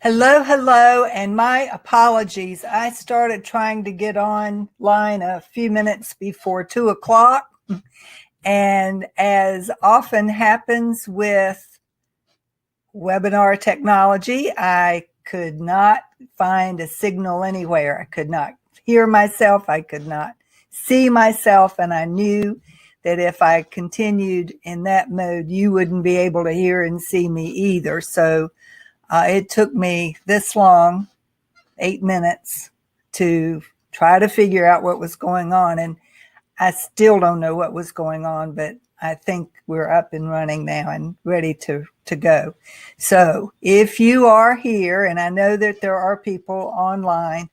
Hello, hello, and my apologies. I started trying to get online a few minutes before 2 o'clock. And as often happens with webinar technology, I could not find a signal anywhere. I could not hear myself. I could not see myself. And I knew that if I continued in that mode, you wouldn't be able to hear and see me either. So it took me this long, 8 minutes, to try to figure out what was going on. And I still don't know what was going on, but I think we're up and running now and ready to go. So if you are here, and I know that there are people online,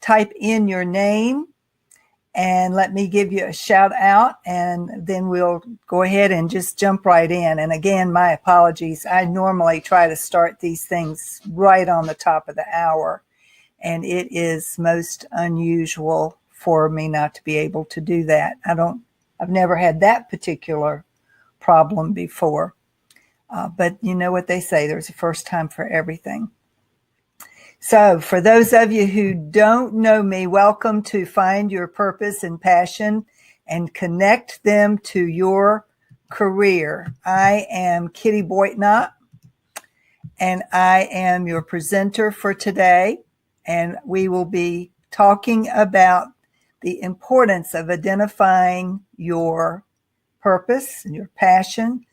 type in your name and let me give you a shout out, and then we'll go ahead and just jump right in. And again, my apologies. I normally try to start these things right on the top of the hour, and it is most unusual for me not to be able to do that. I've never had that particular problem before. But you know what they say, there's a first time for everything. So for those of you who don't know me, welcome to Find Your Purpose and Passion and Connect Them to Your Career. I am Kitty Boitnott, and I am your presenter for today. And we will be talking about the importance of identifying your purpose and your passion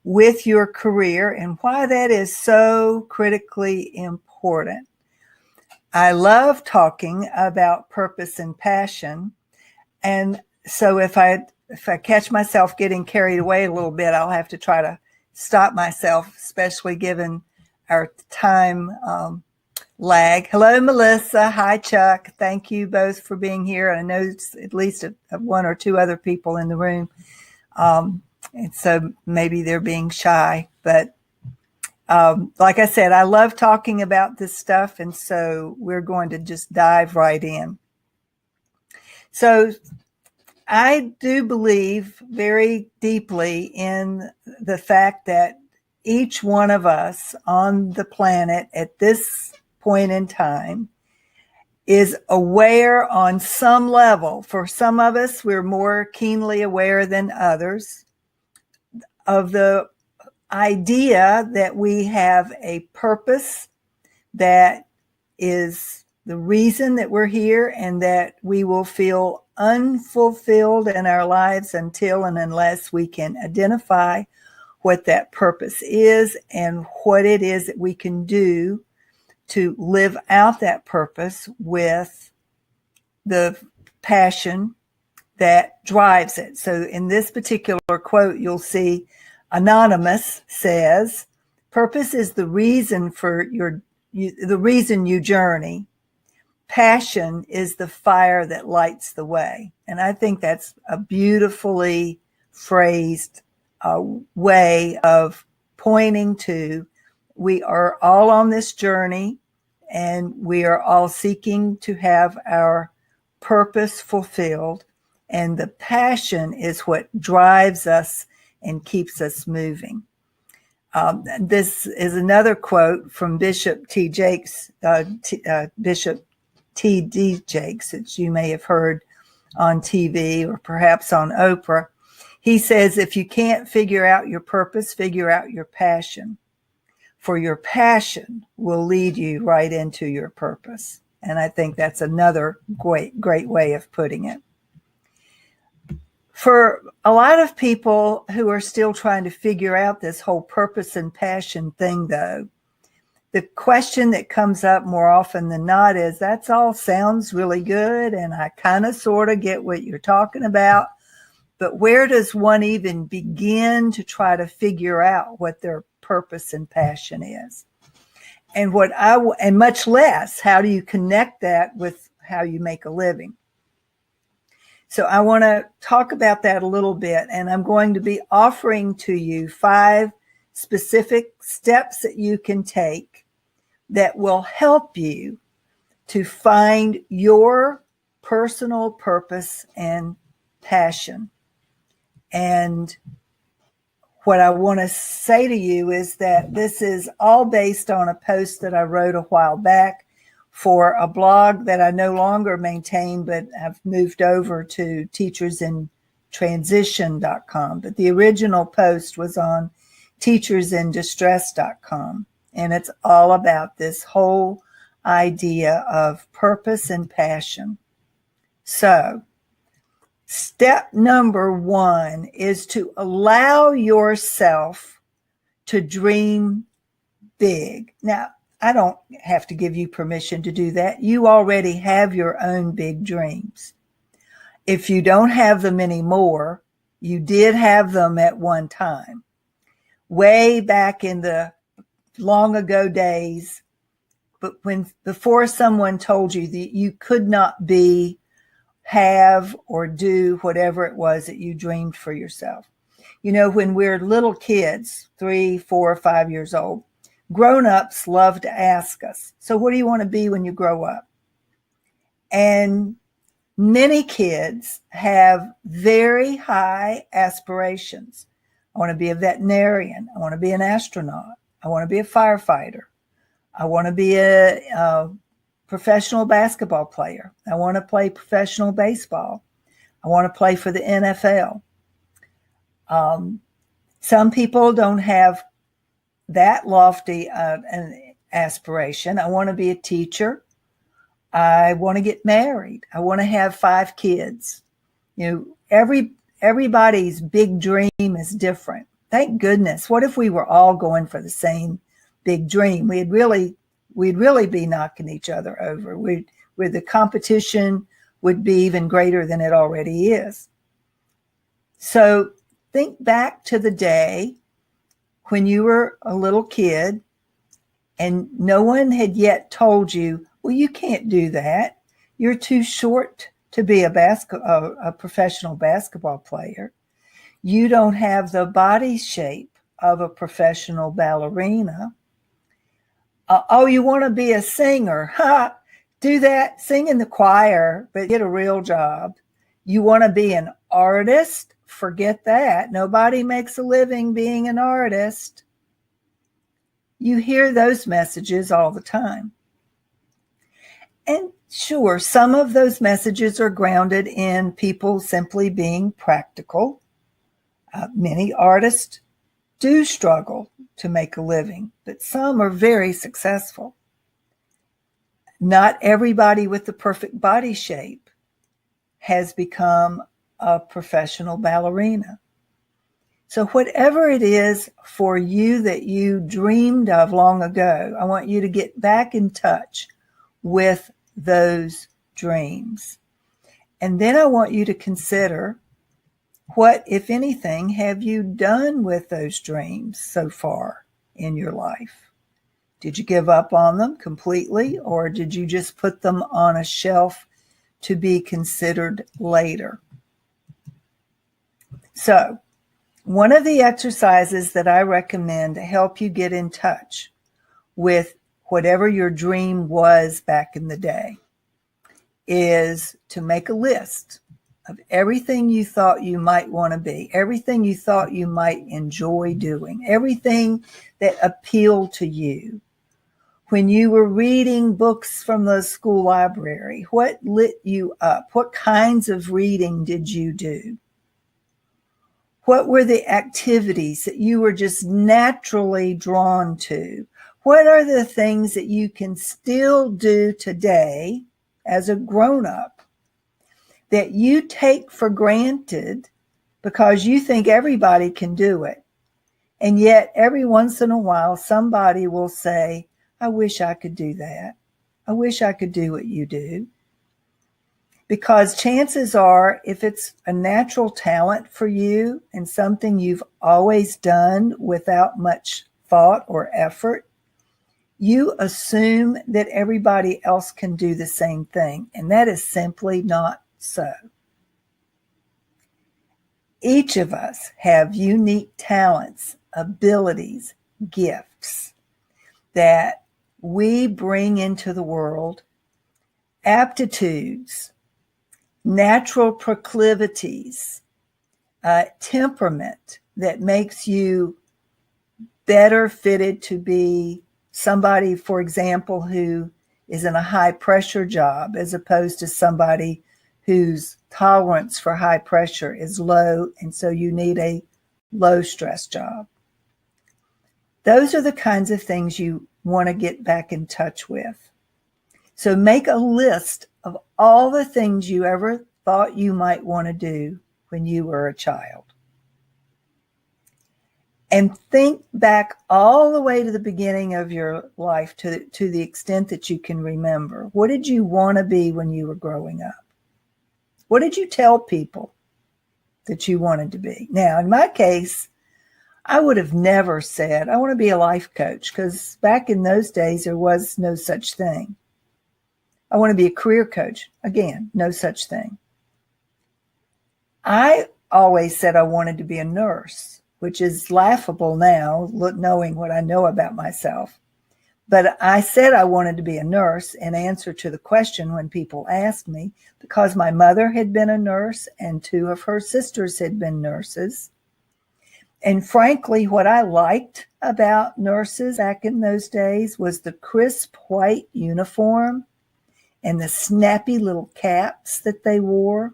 with your career and why that is so critically important. I love talking about purpose and passion. And so if I catch myself getting carried away a little bit, I'll have to try to stop myself, especially given our time lag. Hello, Melissa. Hi, Chuck. Thank you both for being here. I know it's at least one or two other people in the room. And so maybe they're being shy, but like I said, I love talking about this stuff, and so we're going to just dive right in. So I do believe very deeply in the fact that each one of us on the planet at this point in time is aware on some level. For some of us, we're more keenly aware than others of the idea that we have a purpose that is the reason that we're here, and that we will feel unfulfilled in our lives until and unless we can identify what that purpose is and what it is that we can do to live out that purpose with the passion that drives it. So in this particular quote, you'll see Anonymous says, purpose is the reason for the reason you journey. Passion is the fire that lights the way. And I think that's a beautifully phrased way of pointing to, we are all on this journey, and we are all seeking to have our purpose fulfilled. And the passion is what drives us and keeps us moving. This is another quote from Bishop T. Jakes, Bishop T.D. Jakes, that you may have heard on TV or perhaps on Oprah. He says, if you can't figure out your purpose, figure out your passion. For your passion will lead you right into your purpose. And I think that's another great way of putting it. For a lot of people who are still trying to figure out this whole purpose and passion thing, though, the question that comes up more often than not is, that's all sounds really good, and I kind of sort of get what you're talking about, but where does one even begin to try to figure out what their purpose and passion is? And much less, how do you connect that with how you make a living? So I want to talk about that a little bit, and I'm going to be offering to you 5 specific steps that you can take that will help you to find your personal purpose and passion. And what I want to say to you is that this is all based on a post that I wrote a while back for a blog that I no longer maintain, but I've moved over to teachersintransition.com. But the original post was on teachersindistress.com. And it's all about this whole idea of purpose and passion. So, step number 1 is to allow yourself to dream big. Now, I don't have to give you permission to do that. You already have your own big dreams. If you don't have them anymore, you did have them at one time. Way back in the long ago days, but before someone told you that you could not be, have, or do whatever it was that you dreamed for yourself. You know, when we're little kids, 3, 4, 5 years old, grown-ups love to ask us, so what do you want to be when you grow up? And many kids have very high aspirations. I want to be a veterinarian. I want to be an astronaut. I want to be a firefighter. I want to be a professional basketball player. I want to play professional baseball. I want to play for the NFL. Some people don't have that lofty an aspiration. I want to be a teacher. I want to get married. I want to have 5 kids. You know, everybody's big dream is different. Thank goodness. What if we were all going for the same big dream? We'd really be knocking each other over. Where the competition would be even greater than it already is. So think back to the day when you were a little kid and no one had yet told you, well, you can't do that. You're too short to be a professional basketball player. You don't have the body shape of a professional ballerina. Oh, you want to be a singer? Ha! Do that. Sing in the choir, but get a real job. You want to be an artist? Forget that. Nobody makes a living being an artist. You hear those messages all the time. And sure, some of those messages are grounded in people simply being practical. Many artists do struggle to make a living, but some are very successful. Not everybody with the perfect body shape has become a professional ballerina. So whatever it is for you that you dreamed of long ago, I want you to get back in touch with those dreams. And then I want you to consider, what, if anything, have you done with those dreams so far in your life? Did you give up on them completely, or did you just put them on a shelf to be considered later? So, one of the exercises that I recommend to help you get in touch with whatever your dream was back in the day is to make a list of everything you thought you might want to be, everything you thought you might enjoy doing, everything that appealed to you. When you were reading books from the school library, what lit you up? What kinds of reading did you do? What were the activities that you were just naturally drawn to? What are the things that you can still do today as a grown-up that you take for granted because you think everybody can do it? And yet every once in a while, somebody will say, I wish I could do that. I wish I could do what you do. Because chances are, if it's a natural talent for you and something you've always done without much thought or effort, you assume that everybody else can do the same thing. And that is simply not so. Each of us have unique talents, abilities, gifts that we bring into the world, aptitudes, natural proclivities, temperament that makes you better fitted to be somebody, for example, who is in a high pressure job as opposed to somebody whose tolerance for high pressure is low, and so you need a low stress job. Those are the kinds of things you want to get back in touch with. So make a list of all the things you ever thought you might want to do when you were a child. And think back all the way to the beginning of your life to the extent that you can remember. What did you want to be when you were growing up? What did you tell people that you wanted to be? Now, in my case, I would have never said, I want to be a life coach, because back in those days, there was no such thing. I want to be a career coach. Again, no such thing. I always said I wanted to be a nurse, which is laughable now, knowing what I know about myself. But I said I wanted to be a nurse in answer to the question when people asked me, because my mother had been a nurse and 2 of her sisters had been nurses. And frankly, what I liked about nurses back in those days was the crisp white uniform and the snappy little caps that they wore.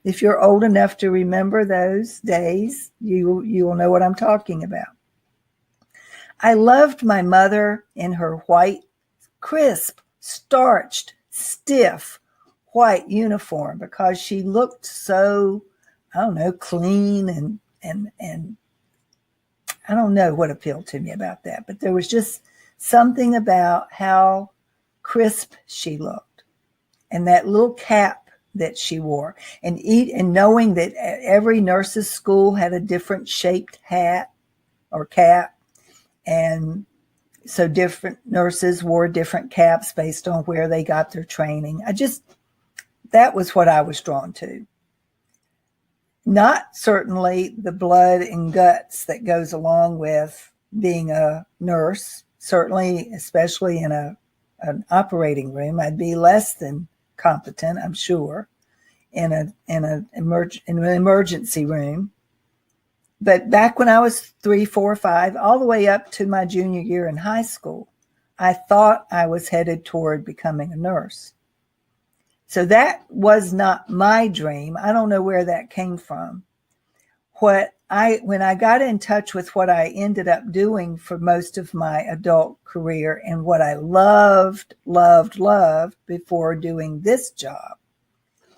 If you're old enough to remember those days, you will know what I'm talking about. I loved my mother in her white, crisp, starched, stiff, white uniform because she looked so, I don't know, clean and I don't know what appealed to me about that, but there was just something about how crisp she looked and that little cap that she wore, and knowing that every nurse's school had a different shaped hat or cap, and so different nurses wore different caps based on where they got their training. That was what I was drawn to. Not certainly the blood and guts that goes along with being a nurse. Certainly, especially in an operating room, I'd be less than competent, I'm sure, in an emergency room. But back when I was 3, 4, 5, all the way up to my junior year in high school, I thought I was headed toward becoming a nurse. So that was not my dream. I don't know where that came from. When I got in touch with what I ended up doing for most of my adult career and what I loved before doing this job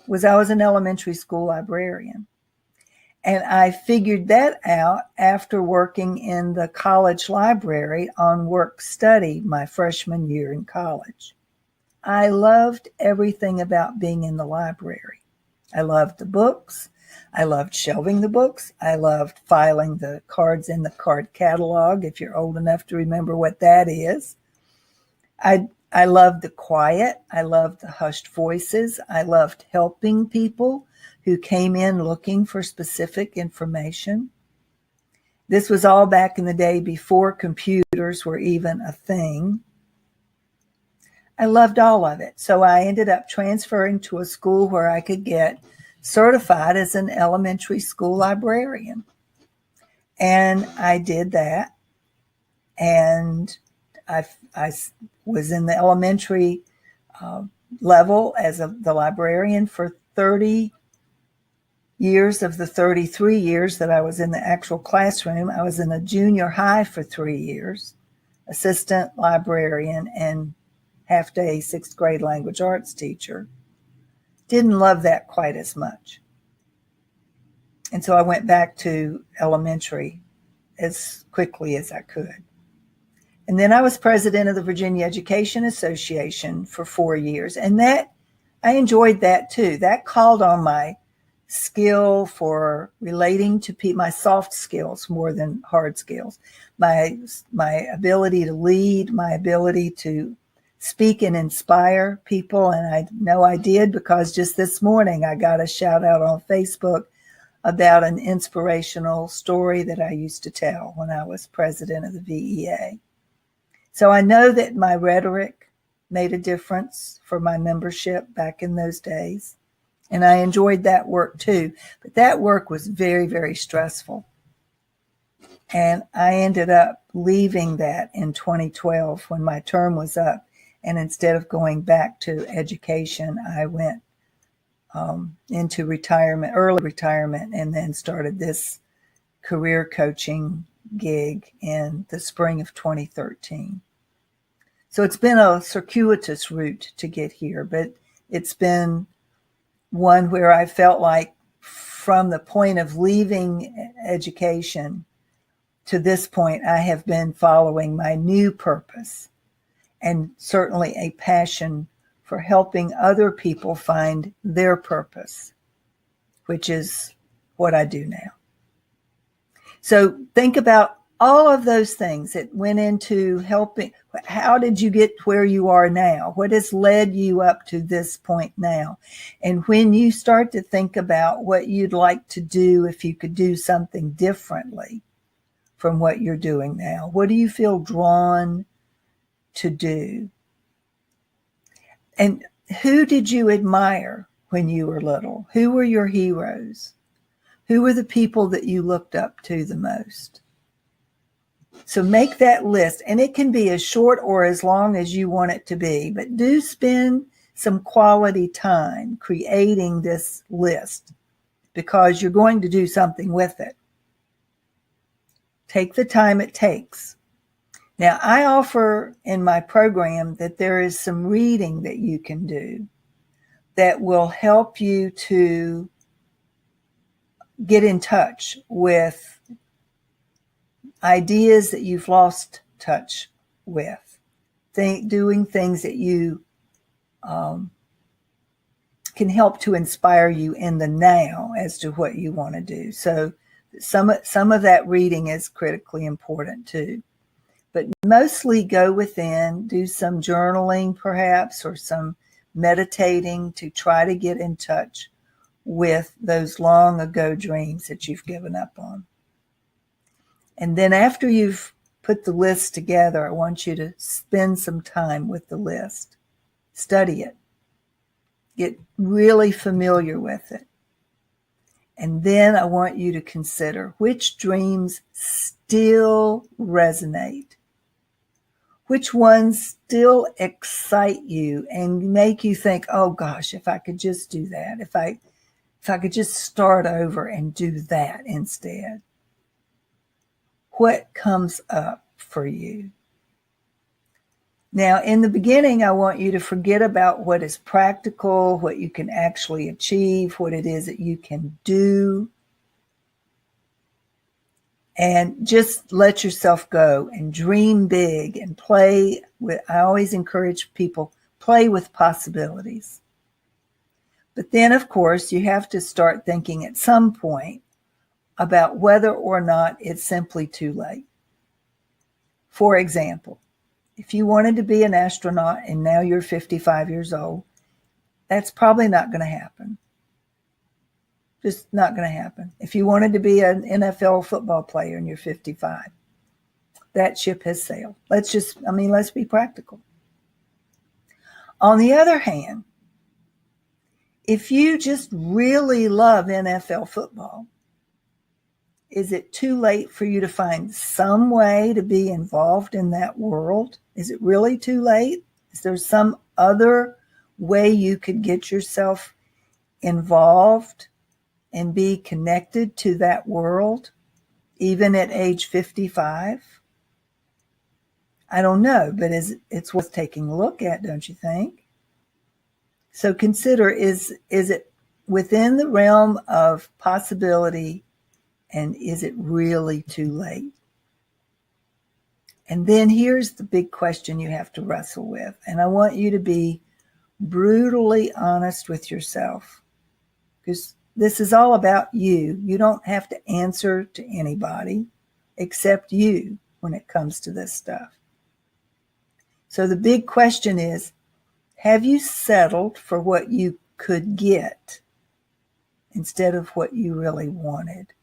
was I was an elementary school librarian. And I figured that out after working in the college library on work study my freshman year in college. I loved everything about being in the library. I loved the books. I loved shelving the books. I loved filing the cards in the card catalog, if you're old enough to remember what that is. I loved the quiet. I loved the hushed voices. I loved helping people who came in looking for specific information. This was all back in the day before computers were even a thing. I loved all of it. So I ended up transferring to a school where I could get certified as an elementary school librarian. And I did that. And I was in the elementary level as the librarian for 30 years of the 33 years that I was in the actual classroom. I was in a junior high for 3 years, assistant librarian and half-day 6th grade language arts teacher. Didn't love that quite as much. And so I went back to elementary as quickly as I could. And then I was president of the Virginia Education Association for 4 years. And that, I enjoyed that too. That called on my skill for relating to people, my soft skills more than hard skills, my ability to lead, my ability to speak and inspire people. And I know I did, because just this morning I got a shout out on Facebook about an inspirational story that I used to tell when I was president of the VEA. So I know that my rhetoric made a difference for my membership back in those days. And I enjoyed that work too. But that work was very, very stressful. And I ended up leaving that in 2012 when my term was up. And instead of going back to education, I went into retirement, early retirement, and then started this career coaching gig in the spring of 2013. So it's been a circuitous route to get here, but it's been one where I felt like from the point of leaving education to this point, I have been following my new purpose, and certainly a passion for helping other people find their purpose, which is what I do now. So think about all of those things that went into helping. How did you get where you are now? What has led you up to this point now? And when you start to think about what you'd like to do if you could do something differently from what you're doing now, what do you feel drawn to do? And who did you admire when you were little? Who were your heroes? Who were the people that you looked up to the most? So make that list, and it can be as short or as long as you want it to be, but do spend some quality time creating this list because you're going to do something with it. Take the time it takes. Now, I offer in my program that there is some reading that you can do that will help you to get in touch with ideas that you've lost touch with, doing things that you can help to inspire you in the now as to what you want to do. So some of that reading is critically important too. But mostly go within, do some journaling perhaps, or some meditating to try to get in touch with those long ago dreams that you've given up on. And then after you've put the list together, I want you to spend some time with the list. Study it. Get really familiar with it. And then I want you to consider which dreams still resonate. Which ones still excite you and make you think, oh gosh, if I could just do that, if I could just start over and do that instead. What comes up for you? Now, in the beginning, I want you to forget about what is practical, what you can actually achieve, what it is that you can do. And just let yourself go and dream big and play with, I always encourage people, play with possibilities. But then, of course, you have to start thinking at some point about whether or not it's simply too late. For example, if you wanted to be an astronaut and now you're 55 years old, that's probably not going to happen. Just not going to happen. If you wanted to be an NFL football player and you're 55, that ship has sailed. Let's be practical. On the other hand, if you just really love NFL football, is it too late for you to find some way to be involved in that world? Is it really too late? Is there some other way you could get yourself involved and be connected to that world, even at age 55? I don't know, but it's worth taking a look at, don't you think? So consider, is it within the realm of possibility, and is it really too late? And then here's the big question you have to wrestle with, and I want you to be brutally honest with yourself, because this is all about you. You don't have to answer to anybody except you when it comes to this stuff. So the big question is, have you settled for what you could get instead of what you really wanted?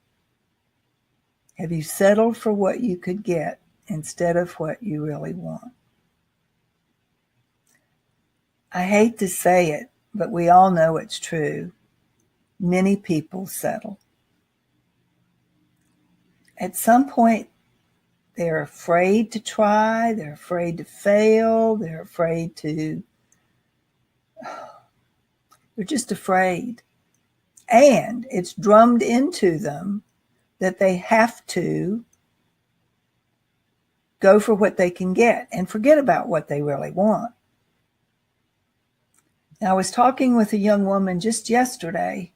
Have you settled for what you could get instead of what you really want? I hate to say it, but we all know it's true. Many people settle. At some point, they're afraid to try, they're afraid to fail, they're just afraid. And it's drummed into them that they have to go for what they can get and forget about what they really want. Now, I was talking with a young woman just yesterday,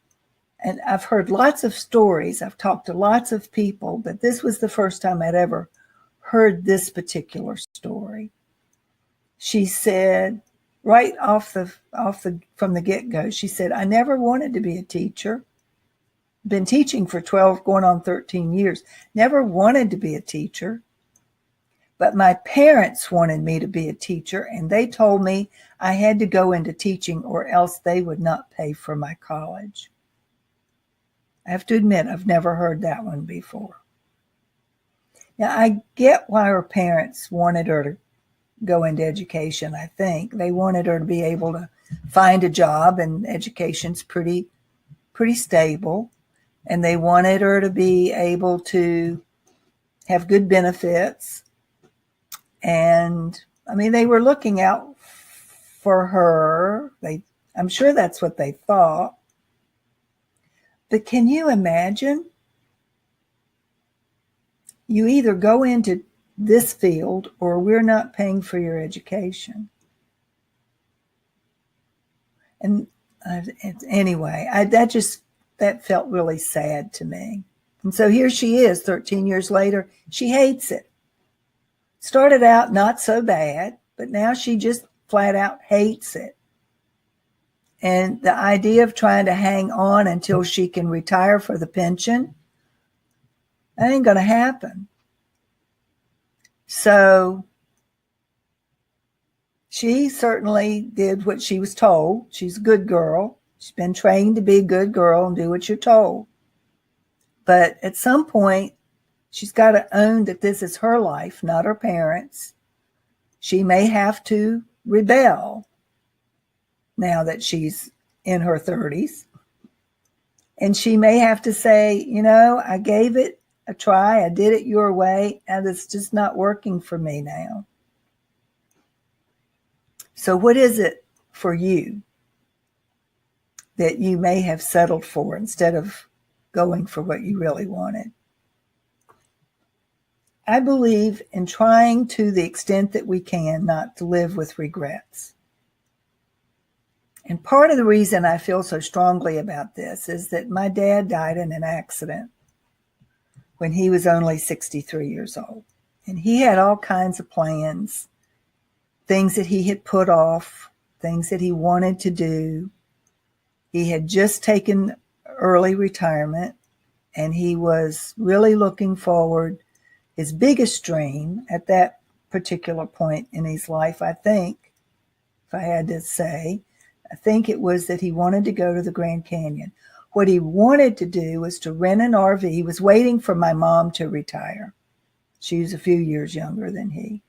and I've heard lots of stories. I've talked to lots of people, but this was the first time I'd ever heard this particular story. She said, right from the get-go, she said, I never wanted to be a teacher. Been teaching for 12, going on 13 years. Never wanted to be a teacher. But my parents wanted me to be a teacher, and they told me I had to go into teaching or else they would not pay for my college. I have to admit, I've never heard that one before. Now, I get why her parents wanted her to go into education, I think. They wanted her to be able to find a job, and education's pretty stable. And they wanted her to be able to have good benefits. And, I mean, they were looking out for her. I'm sure that's what they thought. But can you imagine? You either go into this field or we're not paying for your education. And anyway, that felt really sad to me. And so here she is 13 years later. She hates it. Started out not so bad, but now she just flat out hates it. And the idea of trying to hang on until she can retire for the pension, that ain't going to happen. So she certainly did what she was told. She's a good girl. She's been trained to be a good girl and do what you're told. But at some point, she's got to own that this is her life, not her parents'. She may have to rebel now that she's in her 30s. And she may have to say, I gave it a try. I did it your way, and it's just not working for me now. So what is it for you that you may have settled for instead of going for what you really wanted? I believe in trying to the extent that we can not to live with regrets. And part of the reason I feel so strongly about this is that my dad died in an accident when he was only 63 years old. And he had all kinds of plans, things that he had put off, things that he wanted to do. He had just taken early retirement, and he was really looking forward. His biggest dream at that particular point in his life, I think, if I had to say, I think it was that he wanted to go to the Grand Canyon. What he wanted to do was to rent an RV. He was waiting for my mom to retire. She was a few years younger than he.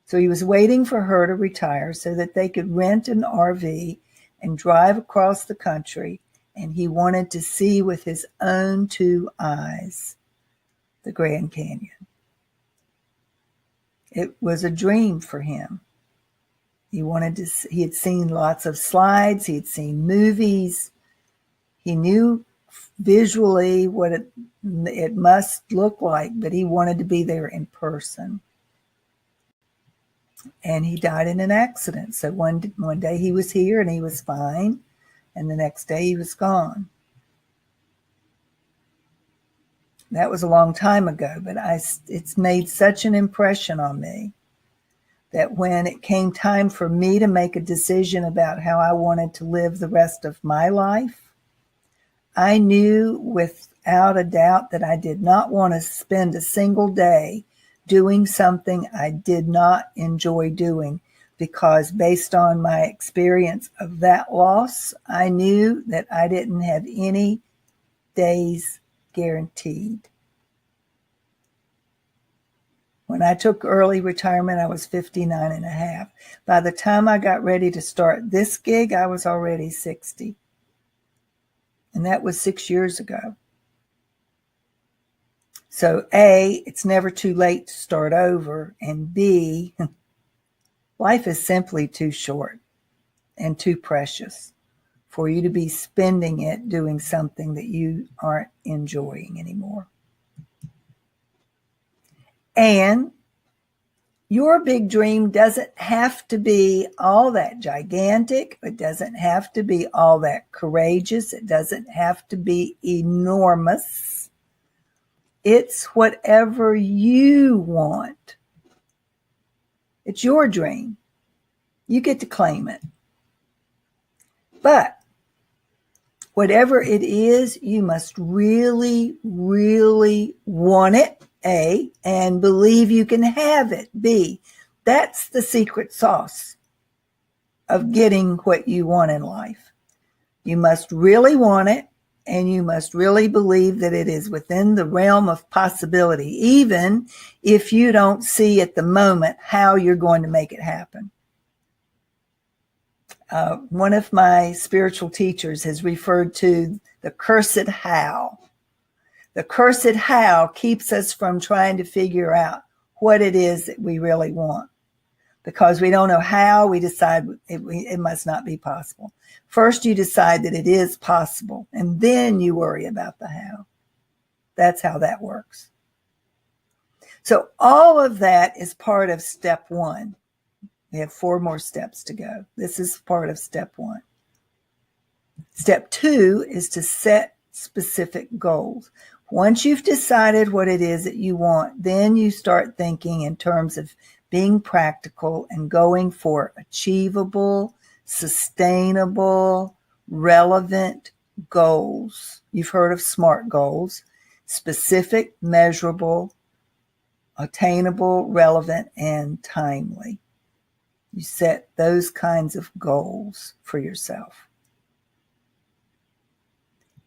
So he was waiting for her to retire so that they could rent an RV and drive across the country. And he wanted to see with his own two eyes the Grand Canyon. It was a dream for him. He had seen lots of slides. He had seen movies. He knew visually what it must look like, but he wanted to be there in person. And he died in an accident. So one day he was here and he was fine, and the next day he was gone. That was a long time ago, but it's made such an impression on me that when it came time for me to make a decision about how I wanted to live the rest of my life, I knew without a doubt that I did not want to spend a single day doing something I did not enjoy doing, because based on my experience of that loss, I knew that I didn't have any days guaranteed. When I took early retirement, I was 59 and a half. By the time I got ready to start this gig, I was already 60. And that was 6 years ago. So A, it's never too late to start over. And B, life is simply too short and too precious for you to be spending it doing something that you aren't enjoying anymore. And your big dream doesn't have to be all that gigantic. It doesn't have to be all that courageous. It doesn't have to be enormous. It's whatever you want. It's your dream. You get to claim it. But whatever it is, you must really, really want it, A, and believe you can have it, B. That's the secret sauce of getting what you want in life. You must really want it, and you must really believe that it is within the realm of possibility, even if you don't see at the moment how you're going to make it happen. One of my spiritual teachers has referred to the cursed how. The cursed how keeps us from trying to figure out what it is that we really want. Because we don't know how, we decide it must not be possible. First, you decide that it is possible, and then you worry about the how. That's how that works. So all of that is part of step one. We have 4 more steps to go. This is part of step 1. Step 2 is to set specific goals. Once you've decided what it is that you want, then you start thinking in terms of being practical and going for achievable, sustainable, relevant goals. You've heard of SMART goals: specific, measurable, attainable, relevant, and timely. You set those kinds of goals for yourself.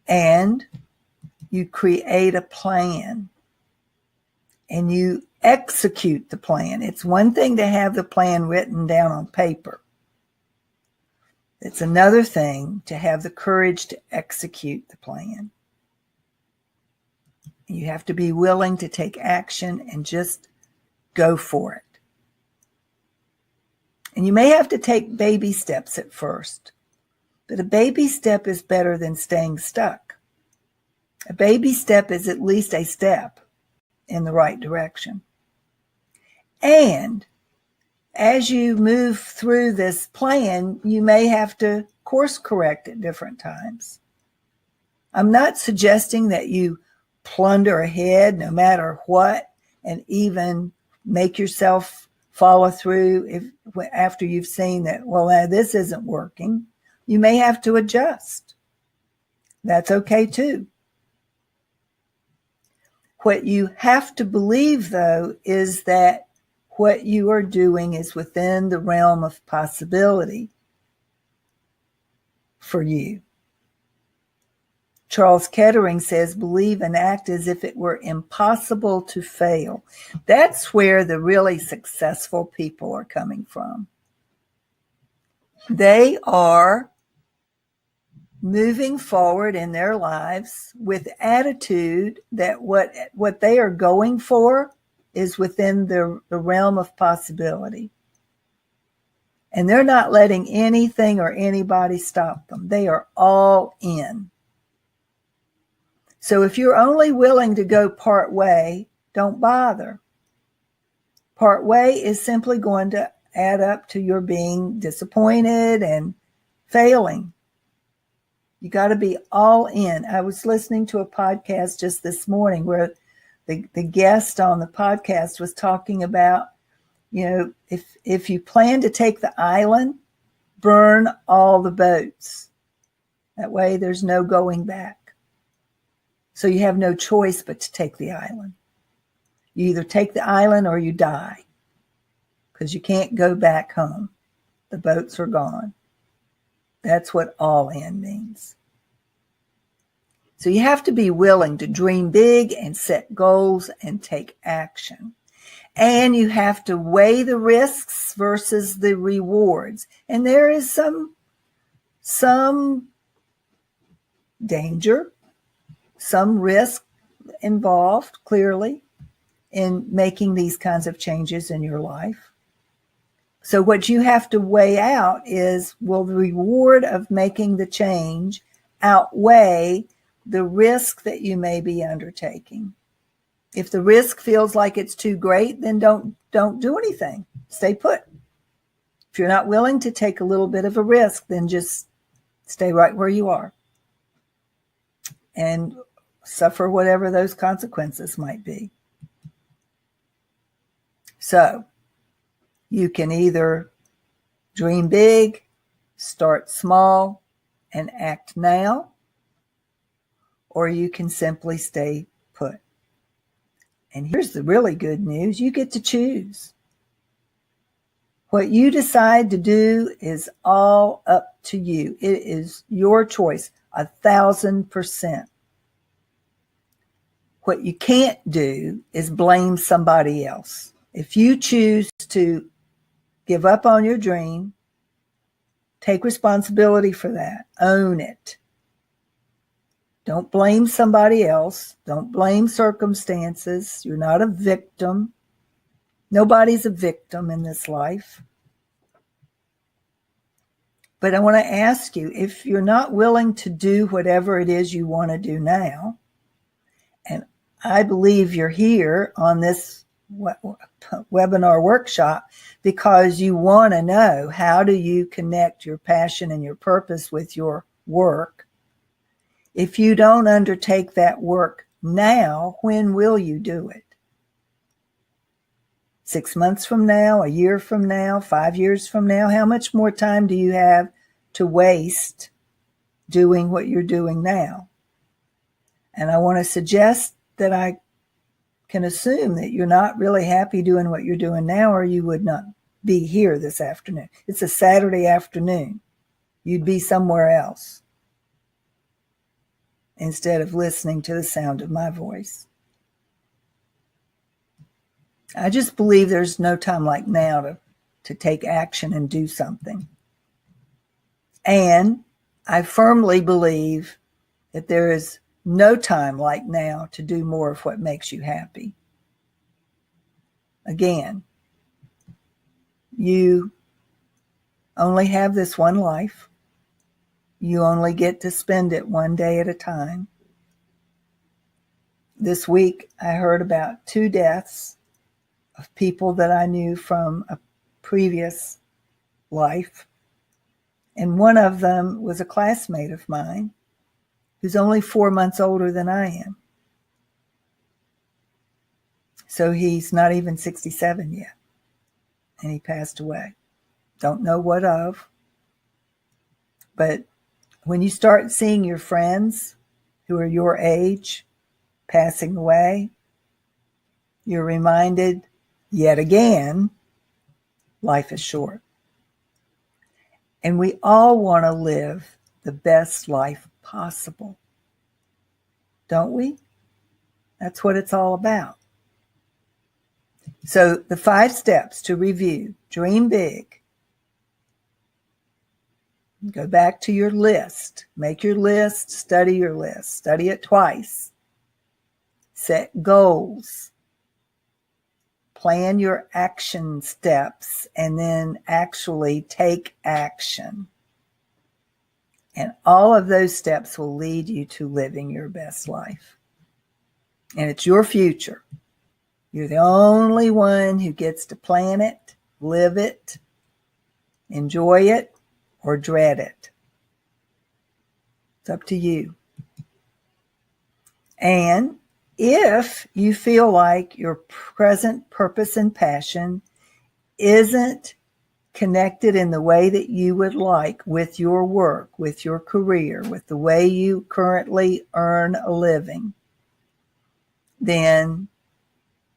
And you create a plan and you execute the plan. It's one thing to have the plan written down on paper. It's another thing to have the courage to execute the plan. You have to be willing to take action and just go for it. And you may have to take baby steps at first, but a baby step is better than staying stuck. A baby step is at least a step in the right direction. And as you move through this plan, you may have to course correct at different times. I'm not suggesting that you plunder ahead no matter what and even make yourself follow through after you've seen that, well, now this isn't working. You may have to adjust. That's okay too. What you have to believe, though, is that what you are doing is within the realm of possibility for you. Charles Kettering says, believe and act as if it were impossible to fail. That's where the really successful people are coming from. They are moving forward in their lives with attitude that what they are going for is within the realm of possibility. And they're not letting anything or anybody stop them. They are all in. So if you're only willing to go part way, don't bother. Part way is simply going to add up to your being disappointed and failing. You got to be all in. I was listening to a podcast just this morning where the guest on the podcast was talking about, if you plan to take the island, burn all the boats. That way there's no going back. So you have no choice but to take the island. You either take the island or you die, because you can't go back home. The boats are gone. That's what all in means. So you have to be willing to dream big and set goals and take action. And you have to weigh the risks versus the rewards. And there is some danger, some risk involved, clearly, in making these kinds of changes in your life. So what you have to weigh out is, will the reward of making the change outweigh the risk that you may be undertaking? If the risk feels like it's too great, then don't do anything. Stay put. If you're not willing to take a little bit of a risk, then just stay right where you are and suffer whatever those consequences might be. So you can either dream big, start small, and act now, or you can simply stay put. And here's the really good news. You get to choose. What you decide to do is all up to you. It is your choice, 1,000%. What you can't do is blame somebody else. If you choose to give up on your dream, take responsibility for that. Own it. Don't blame somebody else. Don't blame circumstances. You're not a victim. Nobody's a victim in this life. But I want to ask you, if you're not willing to do whatever it is you want to do now, and I believe you're here on this webinar workshop because you want to know, how do you connect your passion and your purpose with your work? If you don't undertake that work now, when will you do it? 6 months from now, a year from now, 5 years from now? How much more time do you have to waste doing what you're doing now? And I want to suggest that I can assume that you're not really happy doing what you're doing now, or you would not be here this afternoon. It's a Saturday afternoon. You'd be somewhere else instead of listening to the sound of my voice. I just believe there's no time like now to take action and do something. And I firmly believe that there is no time like now to do more of what makes you happy. Again, you only have this one life. You only get to spend it one day at a time. This week, I heard about 2 deaths of people that I knew from a previous life. And one of them was a classmate of mine who's only 4 months older than I am. So he's not even 67 yet. And he passed away. Don't know what of. But when you start seeing your friends who are your age passing away, you're reminded yet again, life is short. And we all want to live the best life possible, don't we? That's what it's all about. So the 5 steps to review: dream big. Go back to your list. Make your list, study your list. Study it twice. Set goals. Plan your action steps and then actually take action. And all of those steps will lead you to living your best life. And it's your future. You're the only one who gets to plan it, live it, enjoy it, or dread it. It's up to you. And if you feel like your present purpose and passion isn't connected in the way that you would like with your work, with your career, with the way you currently earn a living, then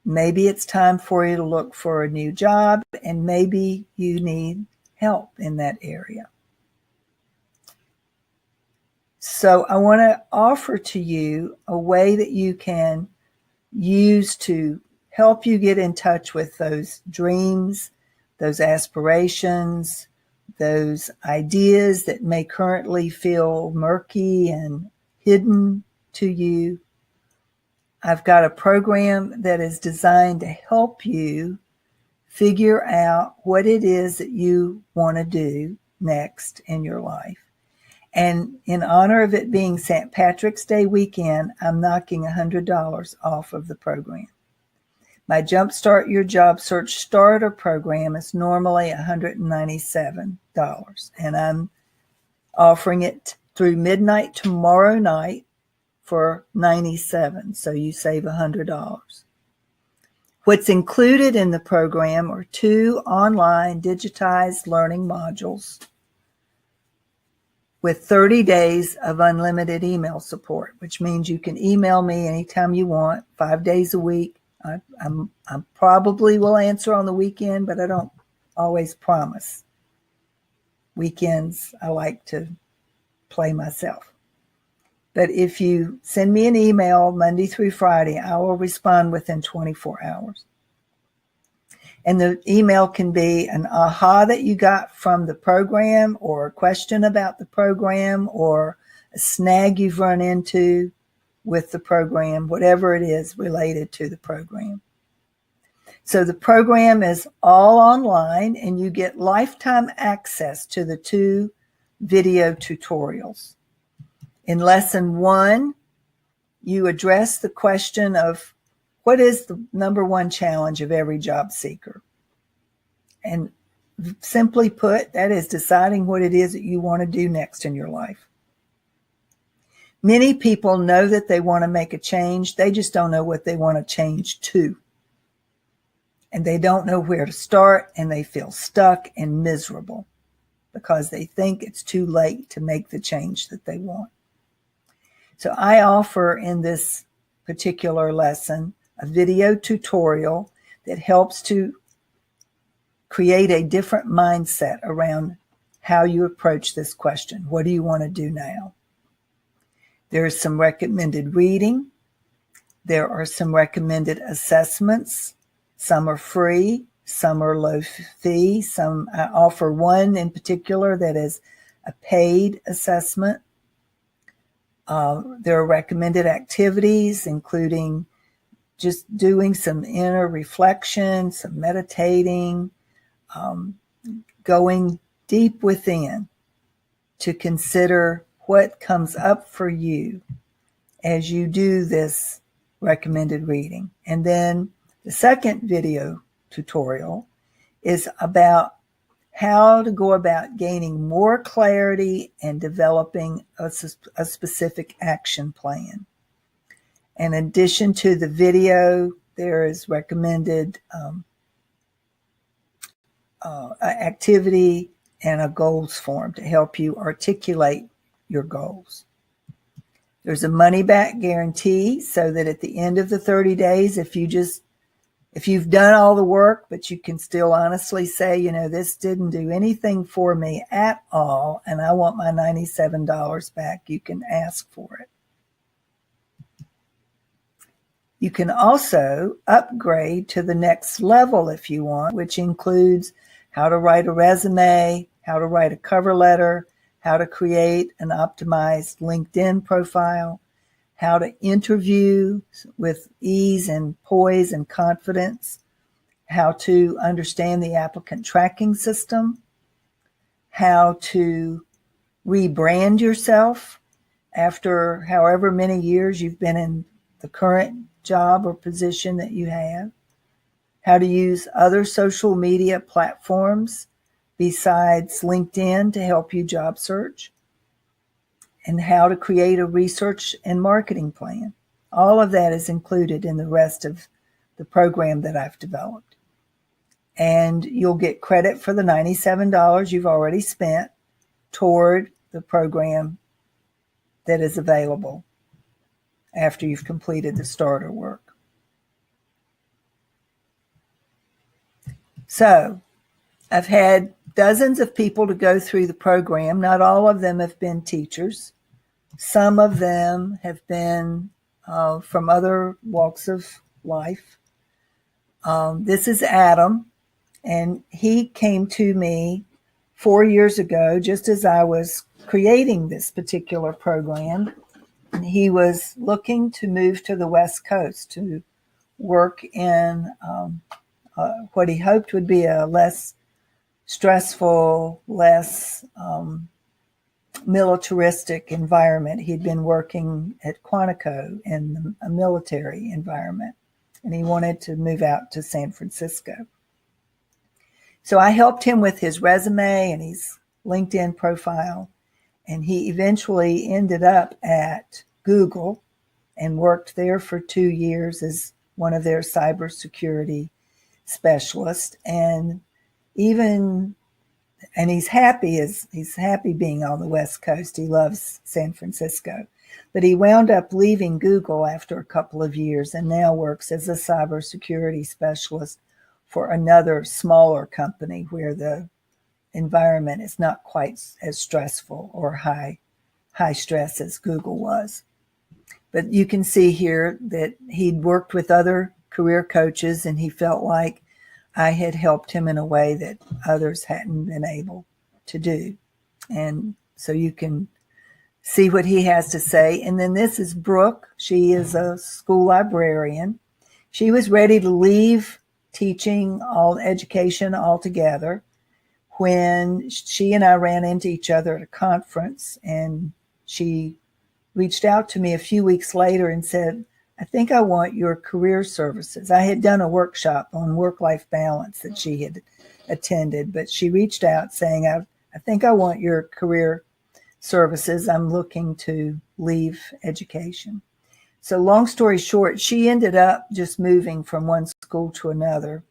maybe it's time for you to look for a new job, and maybe you need help in that area. So I want to offer to you a way that you can use to help you get in touch with those dreams, those aspirations, those ideas that may currently feel murky and hidden to you. I've got a program that is designed to help you figure out what it is that you want to do next in your life. And in honor of it being St. Patrick's Day weekend, I'm knocking $100 off of the program. My Jumpstart Your Job Search Starter program is normally $197, and I'm offering it through midnight tomorrow night for $97, so you save $100. What's included in the program are 2 online digitized learning modules with 30 days of unlimited email support, which means you can email me anytime you want, 5 days a week. I probably will answer on the weekend, but I don't always promise. Weekends, I like to play myself. But if you send me an email Monday through Friday, I will respond within 24 hours. And the email can be an aha that you got from the program, or a question about the program, or a snag you've run into with the program, whatever it is related to the program. So the program is all online, and you get lifetime access to the 2 video tutorials. In lesson 1, you address the question of what is the number 1 challenge of every job seeker. And simply put, that is deciding what it is that you want to do next in your life. Many people know that they want to make a change. They just don't know what they want to change to. And they don't know where to start, and they feel stuck and miserable because they think it's too late to make the change that they want. So I offer in this particular lesson a video tutorial that helps to create a different mindset around how you approach this question. What do you want to do now? There's some recommended reading. There are some recommended assessments. Some are free, some are low fee. Some I offer one in particular that is a paid assessment. There are recommended activities, including just doing some inner reflection, some meditating, going deep within to consider what comes up for you as you do this recommended reading. And then the second video tutorial is about how to go about gaining more clarity and developing a specific action plan. In addition to the video, there is recommended activity and a goals form to help you articulate your goals. There's a money back guarantee, so that at the end of the 30 days, if you've done all the work, but you can still honestly say, this didn't do anything for me at all, and I want my $97 back, you can ask for it. You can also upgrade to the next level if you want, which includes how to write a resume, how to write a cover letter, how to create an optimized LinkedIn profile, how to interview with ease and poise and confidence, how to understand the applicant tracking system, how to rebrand yourself after however many years you've been in the current job or position that you have, how to use other social media platforms besides LinkedIn to help you job search, and how to create a research and marketing plan. All of that is included in the rest of the program that I've developed. And you'll get credit for the $97 you've already spent toward the program that is available after you've completed the starter work. So I've had dozens of people to go through the program. Not all of them have been teachers. Some of them have been from other walks of life. This is Adam, and he came to me 4 years ago, just as I was creating this particular program. he was looking to move to the West Coast to work in what he hoped would be a less stressful, less militaristic environment. He'd been working at Quantico in a military environment, and he wanted to move out to San Francisco. So I helped him with his resume and his LinkedIn profile, and he eventually ended up at Google and worked there for 2 years as one of their cybersecurity specialists. And he's happy being on the West Coast. He loves San Francisco. But he wound up leaving Google after a couple of years and now works as a cybersecurity specialist for another smaller company where the environment is not quite as stressful or high stress as Google was. But you can see here that he'd worked with other career coaches, and he felt like I had helped him in a way that others hadn't been able to do. And so you can see what he has to say. And then this is Brooke. She is a school librarian. She was ready to leave teaching all education altogether when she and I ran into each other at a conference, and she reached out to me a few weeks later and said, I think I want your career services. I had done a workshop on work-life balance that she had attended, but she reached out saying, I think I want your career services. I'm looking to leave education. So long story short, she ended up just moving from one school to another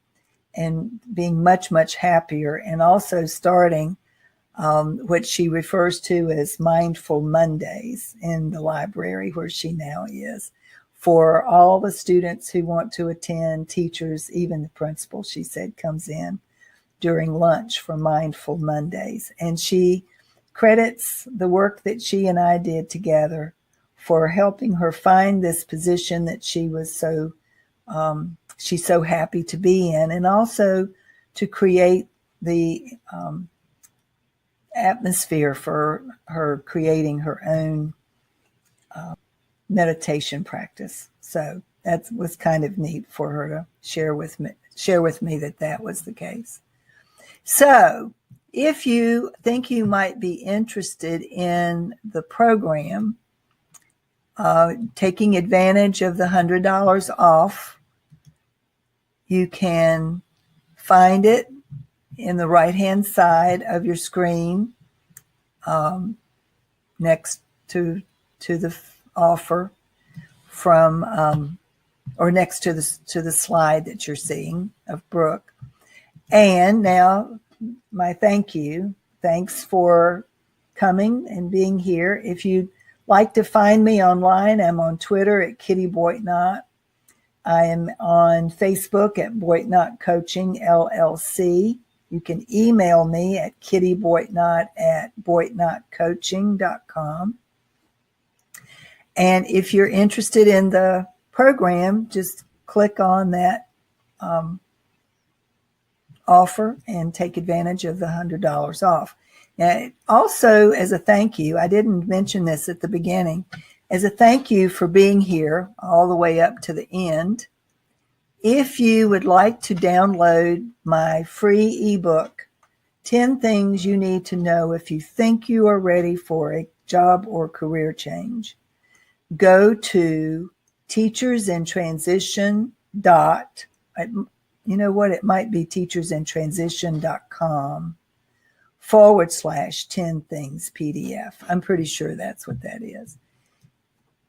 and being much, much happier, and also starting what she refers to as Mindful Mondays in the library where she now is, for all the students who want to attend, teachers, even the principal, she said, comes in during lunch for Mindful Mondays. And she credits the work that she and I did together for helping her find this position that she was she's so happy to be in, and also to create the atmosphere for her creating her own meditation practice. So that was kind of neat for her to share with me that was the case. So if you think you might be interested in the program, taking advantage of the $100 off, you can find it in the right-hand side of your screen, next to the offer from, or next to the slide that you're seeing of Brooke. And now my thanks for coming and being here. If you'd like to find me online, I'm on Twitter at Kitty Boitnott. I am on Facebook at Boitnott Coaching LLC. You can email me at kittyboitnott@boitnottcoaching.com. And if you're interested in the program, just click on that offer and take advantage of the $100 off. Now, also, as a thank you, I didn't mention this at the beginning, as a thank you for being here all the way up to the end, if you would like to download my free ebook, 10 Things You Need to Know If You Think You Are Ready for a Job or Career Change, go to teachersinTransition. You know what? It might be teachersinTransition.com /10 things PDF. I'm pretty sure that's what that is.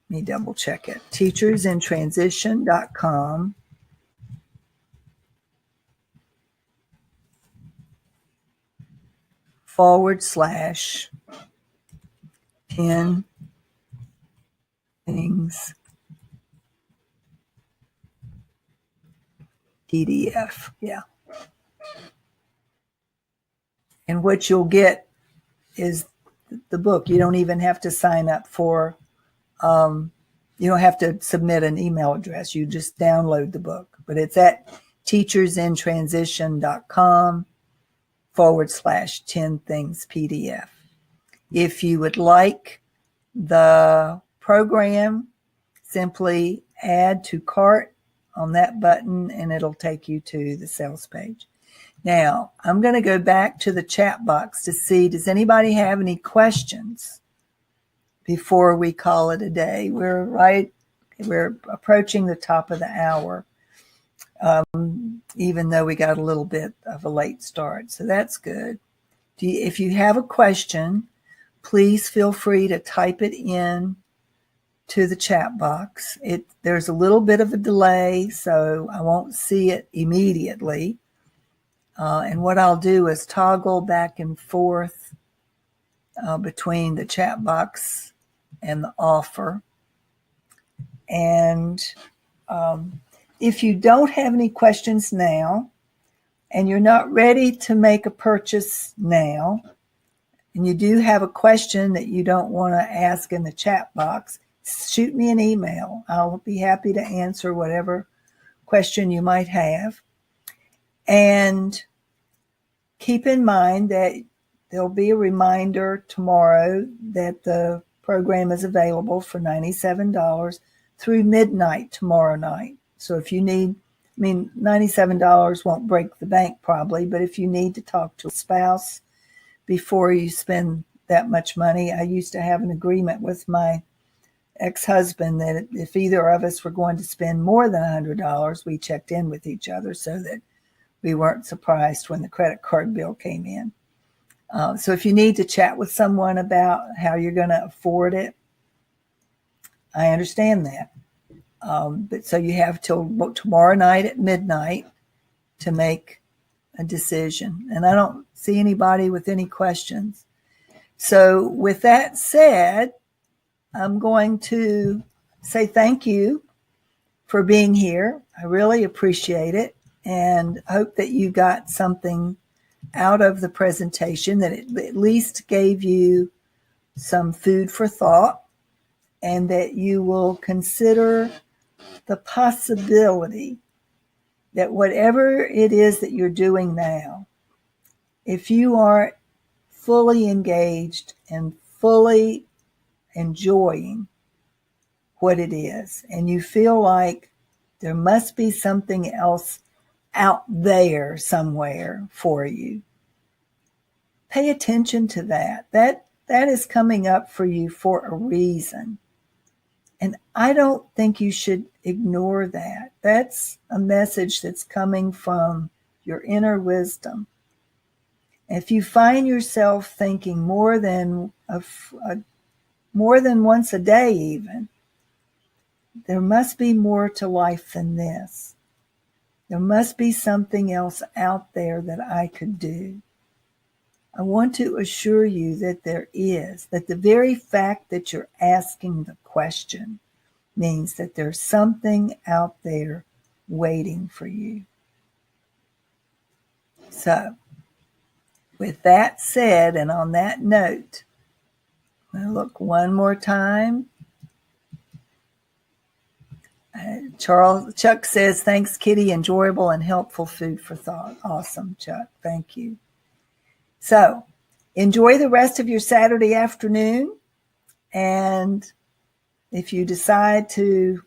Let me double check it. teachersinTransition.com /10 things PDF. Yeah. And what you'll get is the book. You don't even have to sign up for, you don't have to submit an email address. You just download the book. But it's at teachersinTransition.com /10 things PDF. If you would like the program, simply add to cart on that button and it'll take you to the sales page. Now, I'm going to go back to the chat box to see, does anybody have any questions before we call it a day? We're approaching the top of the hour, even though we got a little bit of a late start. So that's good. If you have a question, please feel free to type it in to the chat box. There's a little bit of a delay, so I won't see it immediately. And what I'll do is toggle back and forth between the chat box and the offer. And if you don't have any questions now, and you're not ready to make a purchase now, and you do have a question that you don't want to ask in the chat box, shoot me an email. I'll be happy to answer whatever question you might have. And keep in mind that there'll be a reminder tomorrow that the program is available for $97 through midnight tomorrow night. So if you need, $97 won't break the bank probably, but if you need to talk to a spouse before you spend that much money, I used to have an agreement with my ex-husband that if either of us were going to spend more than $100, we checked in with each other so that we weren't surprised when the credit card bill came in. So if you need to chat with someone about how you're going to afford it, I understand that. But so you have till tomorrow night at midnight to make a decision. And I don't see anybody with any questions. So with that said, I'm going to say thank you for being here. I really appreciate it and hope that you got something out of the presentation, that it at least gave you some food for thought, and that you will consider the possibility that whatever it is that you're doing now, if you are fully engaged and fully enjoying what it is, and you feel like there must be something else out there somewhere for you, pay attention to that. That is coming up for you for a reason. And I don't think you should ignore that. That's a message that's coming from your inner wisdom. If you find yourself thinking more than once a day even, there must be more to life than this. There must be something else out there that I could do. I want to assure you that there is, that the very fact that you're asking the question means that there's something out there waiting for you. So, with that said, and on that note, I'll look one more time. Chuck says, thanks, Kitty. Enjoyable and helpful food for thought. Awesome, Chuck. Thank you. So, enjoy the rest of your Saturday afternoon. And if you decide to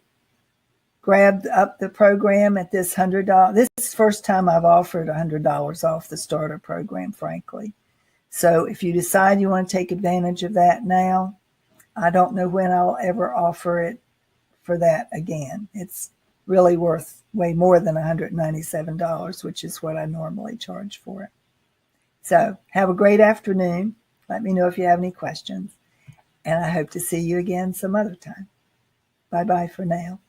grab up the program at this $100, this is the first time I've offered $100 off the starter program, frankly. So if you decide you want to take advantage of that now, I don't know when I'll ever offer it for that again. It's really worth way more than $197, which is what I normally charge for it. So have a great afternoon. Let me know if you have any questions. And I hope to see you again some other time. Bye-bye for now.